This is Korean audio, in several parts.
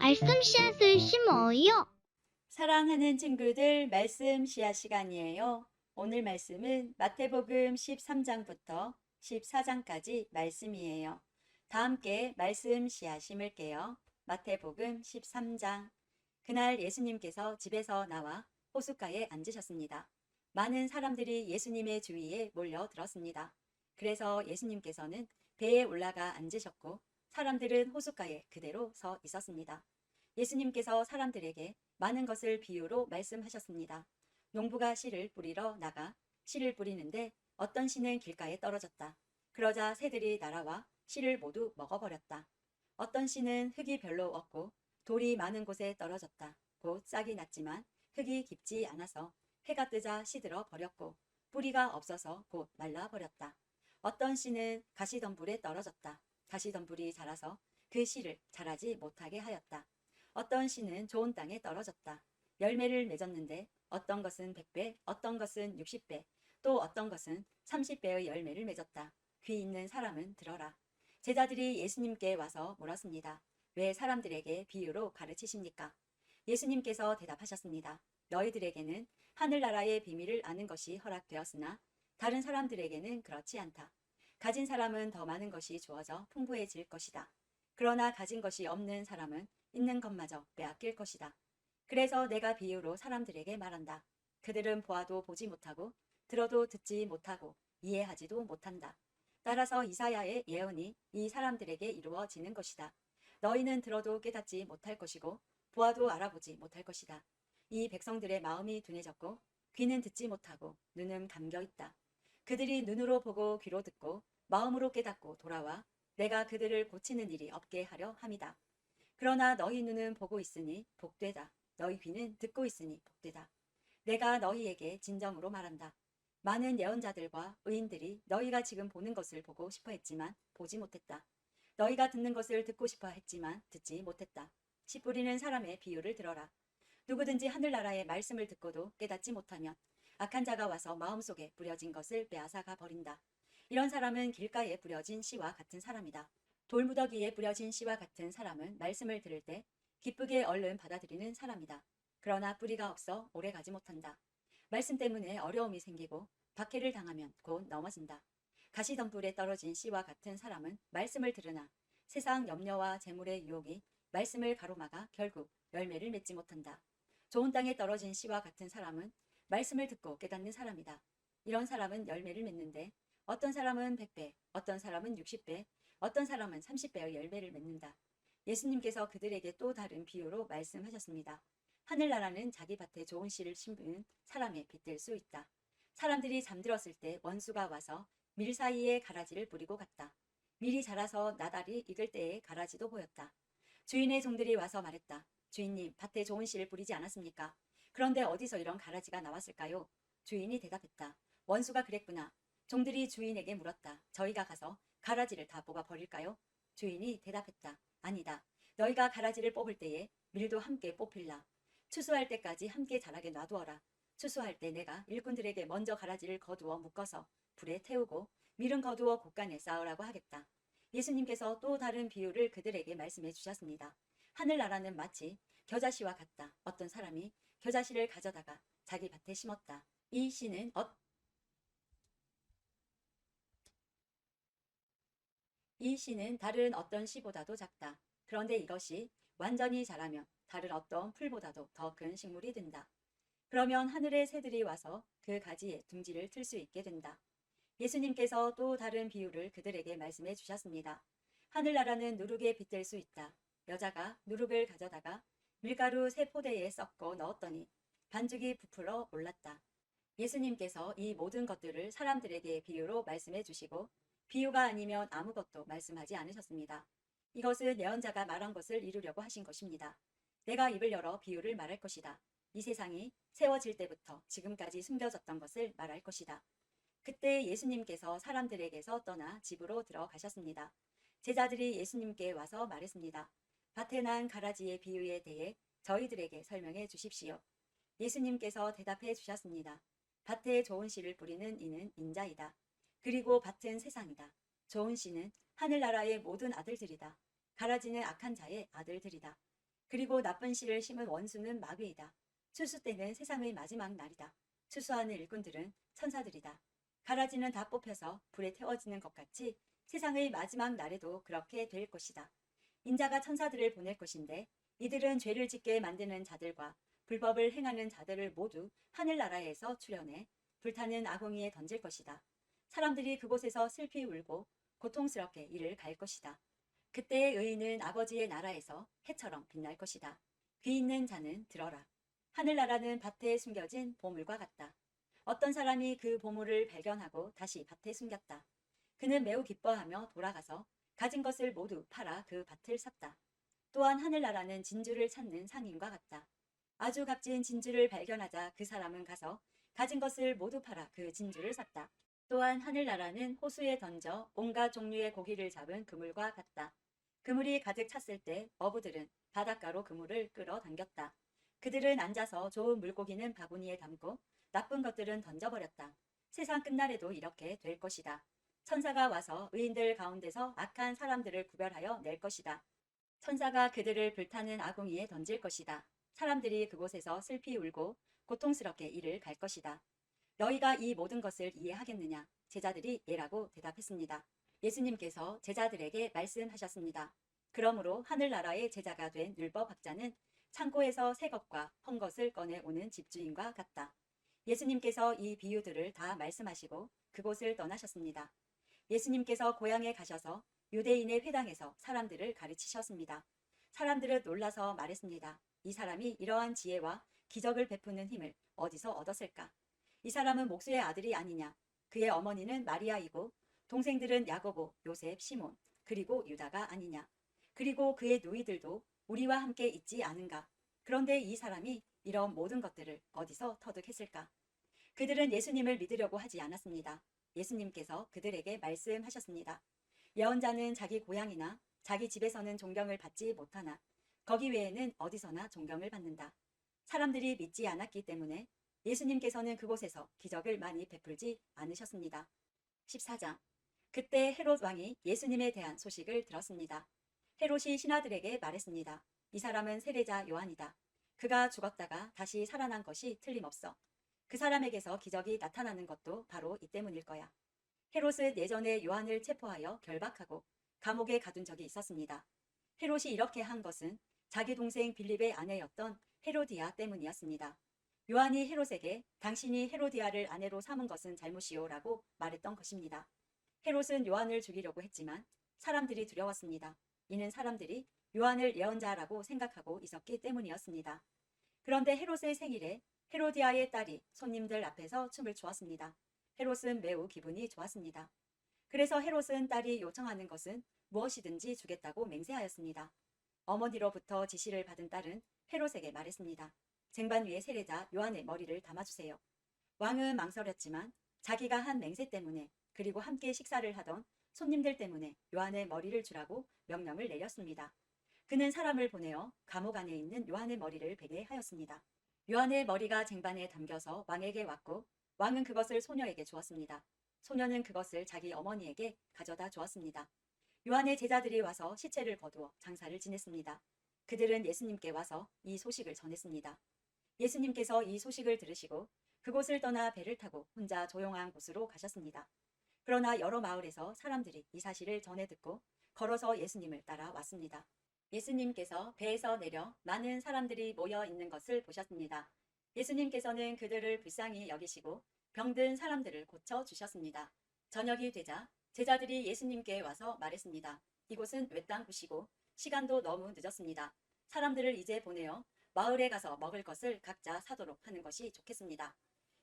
말씀 씨앗을 심어요. 사랑하는 친구들, 말씀 씨앗 시간이에요. 오늘 말씀은 마태복음 13장부터 14장까지 말씀이에요. 다 함께 말씀 씨앗 심을게요. 마태복음 13장. 그날 예수님께서 집에서 나와 호숫가에 앉으셨습니다. 많은 사람들이 예수님의 주위에 몰려들었습니다. 그래서 예수님께서는 배에 올라가 앉으셨고 사람들은 호숫가에 그대로 서 있었습니다. 예수님께서 사람들에게 많은 것을 비유로 말씀하셨습니다. 농부가 씨를 뿌리러 나가 씨를 뿌리는데 어떤 씨는 길가에 떨어졌다. 그러자 새들이 날아와 씨를 모두 먹어버렸다. 어떤 씨는 흙이 별로 없고 돌이 많은 곳에 떨어졌다. 곧 싹이 났지만 흙이 깊지 않아서 해가 뜨자 시들어 버렸고 뿌리가 없어서 곧 말라버렸다. 어떤 씨는 가시덤불에 떨어졌다. 가시덤불이 자라서 그 씨를 자라지 못하게 하였다. 어떤 씨는 좋은 땅에 떨어졌다. 열매를 맺었는데 어떤 것은 100배, 어떤 것은 60배, 또 어떤 것은 30배의 열매를 맺었다. 귀 있는 사람은 들어라. 제자들이 예수님께 와서 물었습니다. 왜 사람들에게 비유로 가르치십니까? 예수님께서 대답하셨습니다. 너희들에게는 하늘나라의 비밀을 아는 것이 허락되었으나 다른 사람들에게는 그렇지 않다. 가진 사람은 더 많은 것이 주어져 풍부해질 것이다. 그러나 가진 것이 없는 사람은 있는 것마저 빼앗길 것이다. 그래서 내가 비유로 사람들에게 말한다. 그들은 보아도 보지 못하고 들어도 듣지 못하고 이해하지도 못한다. 따라서 이사야의 예언이 이 사람들에게 이루어지는 것이다. 너희는 들어도 깨닫지 못할 것이고 보아도 알아보지 못할 것이다. 이 백성들의 마음이 둔해졌고 귀는 듣지 못하고 눈은 감겨 있다. 그들이 눈으로 보고 귀로 듣고 마음으로 깨닫고 돌아와 내가 그들을 고치는 일이 없게 하려 함이다. 그러나 너희 눈은 보고 있으니 복되다. 너희 귀는 듣고 있으니 복되다. 내가 너희에게 진정으로 말한다. 많은 예언자들과 의인들이 너희가 지금 보는 것을 보고 싶어 했지만 보지 못했다. 너희가 듣는 것을 듣고 싶어 했지만 듣지 못했다. 씨 뿌리는 사람의 비유를 들어라. 누구든지 하늘나라의 말씀을 듣고도 깨닫지 못하면 악한 자가 와서 마음속에 뿌려진 것을 빼앗아가 버린다. 이런 사람은 길가에 뿌려진 씨와 같은 사람이다. 돌무더기에 뿌려진 씨와 같은 사람은 말씀을 들을 때 기쁘게 얼른 받아들이는 사람이다. 그러나 뿌리가 없어 오래 가지 못한다. 말씀 때문에 어려움이 생기고 박해를 당하면 곧 넘어진다. 가시덤불에 떨어진 씨와 같은 사람은 말씀을 들으나 세상 염려와 재물의 유혹이 말씀을 가로막아 결국 열매를 맺지 못한다. 좋은 땅에 떨어진 씨와 같은 사람은 말씀을 듣고 깨닫는 사람이다. 이런 사람은 열매를 맺는데 어떤 사람은 100배, 어떤 사람은 60배, 어떤 사람은 30배의 열매를 맺는다. 예수님께서 그들에게 또 다른 비유로 말씀하셨습니다. 하늘나라는 자기 밭에 좋은 씨를 심은 사람의 빗될 수 있다. 사람들이 잠들었을 때 원수가 와서 밀 사이에 가라지를 뿌리고 갔다. 밀이 자라서 나달이 익을 때에 가라지도 보였다. 주인의 종들이 와서 말했다. 주인님, 밭에 좋은 씨를 뿌리지 않았습니까? 그런데 어디서 이런 가라지가 나왔을까요? 주인이 대답했다. 원수가 그랬구나. 종들이 주인에게 물었다. 저희가 가서 가라지를 다 뽑아 버릴까요? 주인이 대답했다. 아니다. 너희가 가라지를 뽑을 때에 밀도 함께 뽑힐라. 추수할 때까지 함께 자라게 놔두어라. 추수할 때 내가 일꾼들에게 먼저 가라지를 거두어 묶어서 불에 태우고 밀은 거두어 곳간에 쌓으라고 하겠다. 예수님께서 또 다른 비유를 그들에게 말씀해 주셨습니다. 하늘나라는 마치 겨자씨와 같다. 어떤 사람이 겨자씨를 가져다가 자기 밭에 심었다. 이 씨는 이 씨는 다른 어떤 씨보다도 작다. 그런데 이것이 완전히 자라면 다른 어떤 풀보다도 더 큰 식물이 된다. 그러면 하늘의 새들이 와서 그 가지에 둥지를 틀 수 있게 된다. 예수님께서 또 다른 비유를 그들에게 말씀해 주셨습니다. 하늘나라는 누룩에 빗댈 수 있다. 여자가 누룩을 가져다가 밀가루 세 포대에 섞어 넣었더니 반죽이 부풀어 올랐다. 예수님께서 이 모든 것들을 사람들에게 비유로 말씀해 주시고 비유가 아니면 아무것도 말씀하지 않으셨습니다. 이것은 예언자가 말한 것을 이루려고 하신 것입니다. 내가 입을 열어 비유를 말할 것이다. 이 세상이 세워질 때부터 지금까지 숨겨졌던 것을 말할 것이다. 그때 예수님께서 사람들에게서 떠나 집으로 들어가셨습니다. 제자들이 예수님께 와서 말했습니다. 밭에 난 가라지의 비유에 대해 저희들에게 설명해 주십시오. 예수님께서 대답해 주셨습니다. 밭에 좋은 씨를 뿌리는 이는 인자이다. 그리고 밭은 세상이다. 좋은 씨는 하늘나라의 모든 아들들이다. 가라지는 악한 자의 아들들이다. 그리고 나쁜 씨를 심은 원수는 마귀이다. 추수 때는 세상의 마지막 날이다. 추수하는 일꾼들은 천사들이다. 가라지는 다 뽑혀서 불에 태워지는 것 같이 세상의 마지막 날에도 그렇게 될 것이다. 인자가 천사들을 보낼 것인데 이들은 죄를 짓게 만드는 자들과 불법을 행하는 자들을 모두 하늘나라에서 출현해 불타는 아궁이에 던질 것이다. 사람들이 그곳에서 슬피 울고 고통스럽게 이를 갈 것이다. 그때의 의인은 아버지의 나라에서 해처럼 빛날 것이다. 귀 있는 자는 들어라. 하늘나라는 밭에 숨겨진 보물과 같다. 어떤 사람이 그 보물을 발견하고 다시 밭에 숨겼다. 그는 매우 기뻐하며 돌아가서 가진 것을 모두 팔아 그 밭을 샀다. 또한 하늘나라는 진주를 찾는 상인과 같다. 아주 값진 진주를 발견하자 그 사람은 가서 가진 것을 모두 팔아 그 진주를 샀다. 또한 하늘나라는 호수에 던져 온갖 종류의 고기를 잡은 그물과 같다. 그물이 가득 찼을 때 어부들은 바닷가로 그물을 끌어당겼다. 그들은 앉아서 좋은 물고기는 바구니에 담고 나쁜 것들은 던져버렸다. 세상 끝날에도 이렇게 될 것이다. 천사가 와서 의인들 가운데서 악한 사람들을 구별하여 낼 것이다. 천사가 그들을 불타는 아궁이에 던질 것이다. 사람들이 그곳에서 슬피 울고 고통스럽게 이를 갈 것이다. 너희가 이 모든 것을 이해하겠느냐? 제자들이 예라고 대답했습니다. 예수님께서 제자들에게 말씀하셨습니다. 그러므로 하늘나라의 제자가 된 율법학자는 창고에서 새 것과 헌 것을 꺼내오는 집주인과 같다. 예수님께서 이 비유들을 다 말씀하시고 그곳을 떠나셨습니다. 예수님께서 고향에 가셔서 유대인의 회당에서 사람들을 가르치셨습니다. 사람들은 놀라서 말했습니다. 이 사람이 이러한 지혜와 기적을 베푸는 힘을 어디서 얻었을까? 이 사람은 목수의 아들이 아니냐? 그의 어머니는 마리아이고 동생들은 야고보, 요셉, 시몬, 그리고 유다가 아니냐? 그리고 그의 누이들도 우리와 함께 있지 않은가? 그런데 이 사람이 이런 모든 것들을 어디서 터득했을까? 그들은 예수님을 믿으려고 하지 않았습니다. 예수님께서 그들에게 말씀하셨습니다. 예언자는 자기 고향이나 자기 집에서는 존경을 받지 못하나 거기 외에는 어디서나 존경을 받는다. 사람들이 믿지 않았기 때문에 예수님께서는 그곳에서 기적을 많이 베풀지 않으셨습니다. 14장. 그때 헤롯 왕이 예수님에 대한 소식을 들었습니다. 헤롯이 신하들에게 말했습니다. 이 사람은 세례자 요한이다. 그가 죽었다가 다시 살아난 것이 틀림없어. 그 사람에게서 기적이 나타나는 것도 바로 이 때문일 거야. 헤롯은 예전에 요한을 체포하여 결박하고 감옥에 가둔 적이 있었습니다. 헤롯이 이렇게 한 것은 자기 동생 빌립의 아내였던 헤로디아 때문이었습니다. 요한이 헤롯에게 당신이 헤로디아를 아내로 삼은 것은 잘못이요라고 말했던 것입니다. 헤롯은 요한을 죽이려고 했지만 사람들이 두려웠습니다. 이는 사람들이 요한을 예언자라고 생각하고 있었기 때문이었습니다. 그런데 헤롯의 생일에 헤로디아의 딸이 손님들 앞에서 춤을 추었습니다. 헤롯은 매우 기분이 좋았습니다. 그래서 헤롯은 딸이 요청하는 것은 무엇이든지 주겠다고 맹세하였습니다. 어머니로부터 지시를 받은 딸은 헤롯에게 말했습니다. 쟁반 위에 세례자 요한의 머리를 담아주세요. 왕은 망설였지만 자기가 한 맹세 때문에 그리고 함께 식사를 하던 손님들 때문에 요한의 머리를 주라고 명령을 내렸습니다. 그는 사람을 보내어 감옥 안에 있는 요한의 머리를 베게 하였습니다. 요한의 머리가 쟁반에 담겨서 왕에게 왔고 왕은 그것을 소녀에게 주었습니다. 소녀는 그것을 자기 어머니에게 가져다 주었습니다. 요한의 제자들이 와서 시체를 거두어 장사를 지냈습니다. 그들은 예수님께 와서 이 소식을 전했습니다. 예수님께서 이 소식을 들으시고 그곳을 떠나 배를 타고 혼자 조용한 곳으로 가셨습니다. 그러나 여러 마을에서 사람들이 이 사실을 전해 듣고 걸어서 예수님을 따라왔습니다. 예수님께서 배에서 내려 많은 사람들이 모여 있는 것을 보셨습니다. 예수님께서는 그들을 불쌍히 여기시고 병든 사람들을 고쳐 주셨습니다. 저녁이 되자 제자들이 예수님께 와서 말했습니다. 이곳은 외딴 곳이고 시간도 너무 늦었습니다. 사람들을 이제 보내어 마을에 가서 먹을 것을 각자 사도록 하는 것이 좋겠습니다.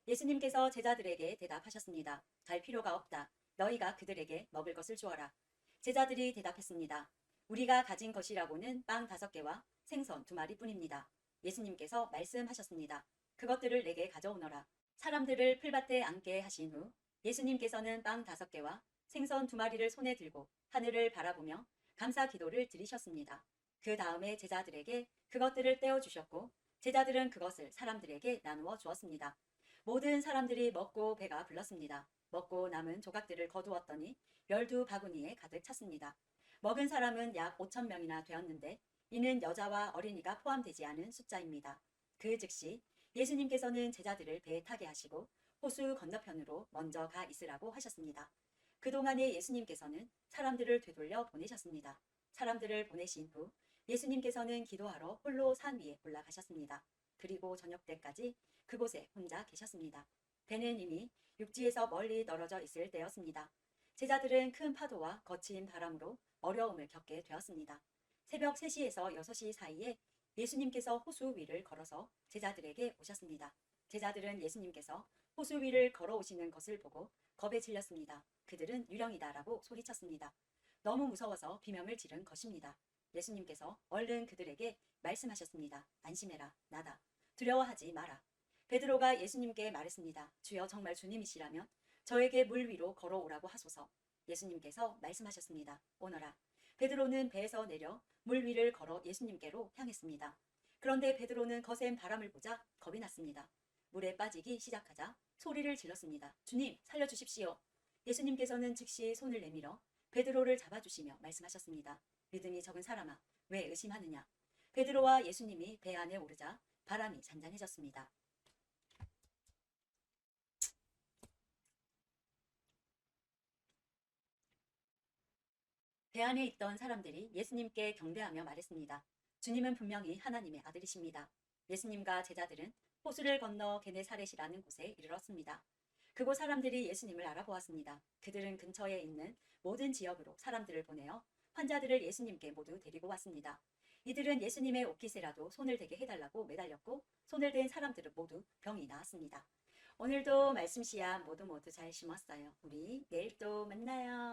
예수님께서 제자들에게 대답하셨습니다. 갈 필요가 없다. 너희가 그들에게 먹을 것을 주어라. 제자들이 대답했습니다. 우리가 가진 것이라고는 빵 5개와 생선 2마리뿐입니다. 예수님께서 말씀하셨습니다. 그것들을 내게 가져오너라. 사람들을 풀밭에 앉게 하신 후 예수님께서는 빵 5개와 생선 2마리를 손에 들고 하늘을 바라보며 감사 기도를 드리셨습니다. 그 다음에 제자들에게 그것들을 떼어주셨고 제자들은 그것을 사람들에게 나누어 주었습니다. 모든 사람들이 먹고 배가 불렀습니다. 먹고 남은 조각들을 거두었더니 12바구니에 가득 찼습니다. 먹은 사람은 약 5,000명이나 되었는데 이는 여자와 어린이가 포함되지 않은 숫자입니다. 그 즉시 예수님께서는 제자들을 배에 타게 하시고 호수 건너편으로 먼저 가 있으라고 하셨습니다. 그동안에 예수님께서는 사람들을 되돌려 보내셨습니다. 사람들을 보내신 후 예수님께서는 기도하러 홀로 산 위에 올라가셨습니다. 그리고 저녁 때까지 그곳에 혼자 계셨습니다. 배는 이미 육지에서 멀리 떨어져 있을 때였습니다. 제자들은 큰 파도와 거친 바람으로 어려움을 겪게 되었습니다. 새벽 3시에서 6시 사이에 예수님께서 호수 위를 걸어서 제자들에게 오셨습니다. 제자들은 예수님께서 호수 위를 걸어오시는 것을 보고 겁에 질렸습니다. 그들은 유령이다라고 소리쳤습니다. 너무 무서워서 비명을 지른 것입니다. 예수님께서 얼른 그들에게 말씀하셨습니다. 안심해라, 나다. 두려워하지 마라. 베드로가 예수님께 말했습니다. 주여, 정말 주님이시라면 저에게 물 위로 걸어오라고 하소서. 예수님께서 말씀하셨습니다. 오너라. 베드로는 배에서 내려 물 위를 걸어 예수님께로 향했습니다. 그런데 베드로는 거센 바람을 보자 겁이 났습니다. 물에 빠지기 시작하자 소리를 질렀습니다. 주님, 살려주십시오. 예수님께서는 즉시 손을 내밀어 베드로를 잡아주시며 말씀하셨습니다. 믿음이 적은 사람아, 왜 의심하느냐? 베드로와 예수님이 배 안에 오르자 바람이 잔잔해졌습니다. 배 안에 있던 사람들이 예수님께 경배하며 말했습니다. 주님은 분명히 하나님의 아들이십니다. 예수님과 제자들은 호수를 건너 게네사렛이라는 곳에 이르렀습니다. 그곳 사람들이 예수님을 알아보았습니다. 그들은 근처에 있는 모든 지역으로 사람들을 보내어 환자들을 예수님께 모두 데리고 왔습니다. 이들은 예수님의 옷깃에라도 손을 대게 해달라고 매달렸고 손을 댄 사람들은 모두 병이 나았습니다. 오늘도 말씀 씨앗 모두 잘 심었어요. 우리 내일 또 만나요.